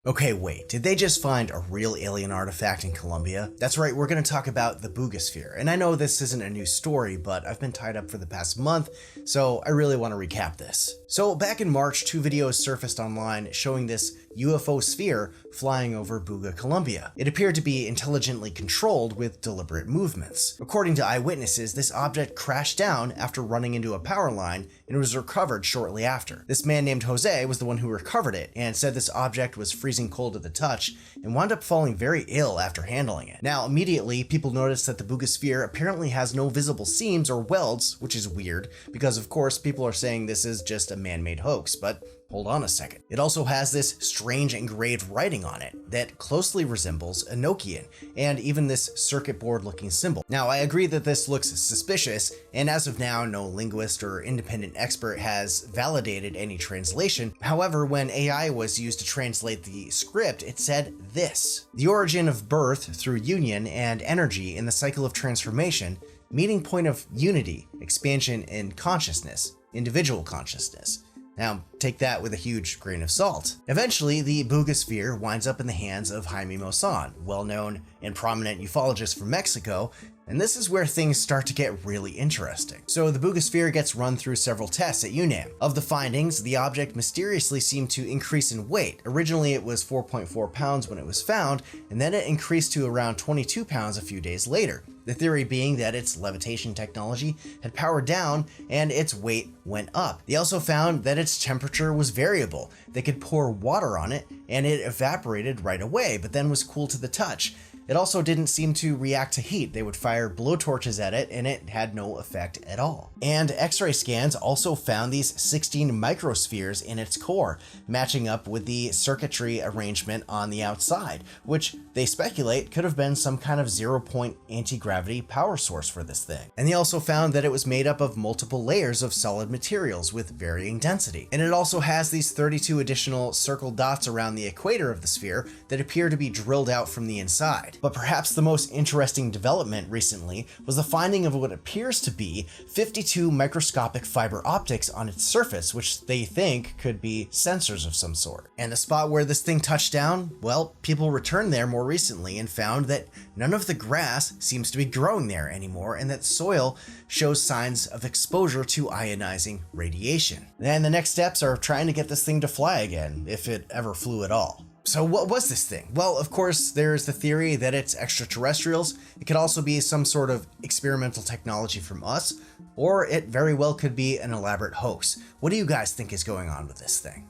Okay, wait, did they just find a real alien artifact in Colombia? That's right, we're going to talk about the Buga Sphere. And I know this isn't a new story, but I've been tied up for the past month, so I really want to recap this. So back in March, two videos surfaced online showing this UFO sphere flying over Buga, Colombia. It appeared to be intelligently controlled with deliberate movements. According to eyewitnesses, this object crashed down after running into a power line and was recovered shortly after. This man named Jose was the one who recovered it and said this object was freezing cold to the touch and wound up falling very ill after handling it. Now, immediately, people noticed that the Buga Sphere apparently has no visible seams or welds, which is weird because of course people are saying this is just a man-made hoax, but hold on a second. It also has this strange engraved writing on it that closely resembles a Nokian, and even this circuit board looking symbol. Now, I agree that this looks suspicious, and as of now, no linguist or independent expert has validated any translation. However, when AI was used to translate the script, it said this: "The origin of birth through union and energy in the cycle of transformation, meeting point of unity, expansion in consciousness, individual consciousness." Now, take that with a huge grain of salt. Eventually, the Buga Sphere winds up in the hands of Jaime Maussan, well-known and prominent ufologist from Mexico, and this is where things start to get really interesting. So the Buga Sphere gets run through several tests at UNAM. Of the findings, the object mysteriously seemed to increase in weight. Originally, it was 4.4 pounds when it was found, and then it increased to around 22 pounds a few days later. The theory being that its levitation technology had powered down and its weight went up. They also found that its temperature was variable. They could pour water on it and it evaporated right away, but then was cool to the touch. It also didn't seem to react to heat. They would fire blowtorches at it and it had no effect at all. And X-ray scans also found these 16 microspheres in its core, matching up with the circuitry arrangement on the outside, which they speculate could have been some kind of zero-point anti-gravity power source for this thing. And they also found that it was made up of multiple layers of solid materials with varying density. And it also has these 32 additional circle dots around the equator of the sphere that appear to be drilled out from the inside. But perhaps the most interesting development recently was the finding of what appears to be 52 microscopic fiber optics on its surface, which they think could be sensors of some sort. And the spot where this thing touched down, well, people returned there more recently and found that none of the grass seems to be growing there anymore, and that soil shows signs of exposure to ionizing radiation. And the next steps are trying to get this thing to fly again, if it ever flew at all. So what was this thing? Well, of course, there's the theory that it's extraterrestrials. It could also be some sort of experimental technology from us, or it very well could be an elaborate hoax. What do you guys think is going on with this thing?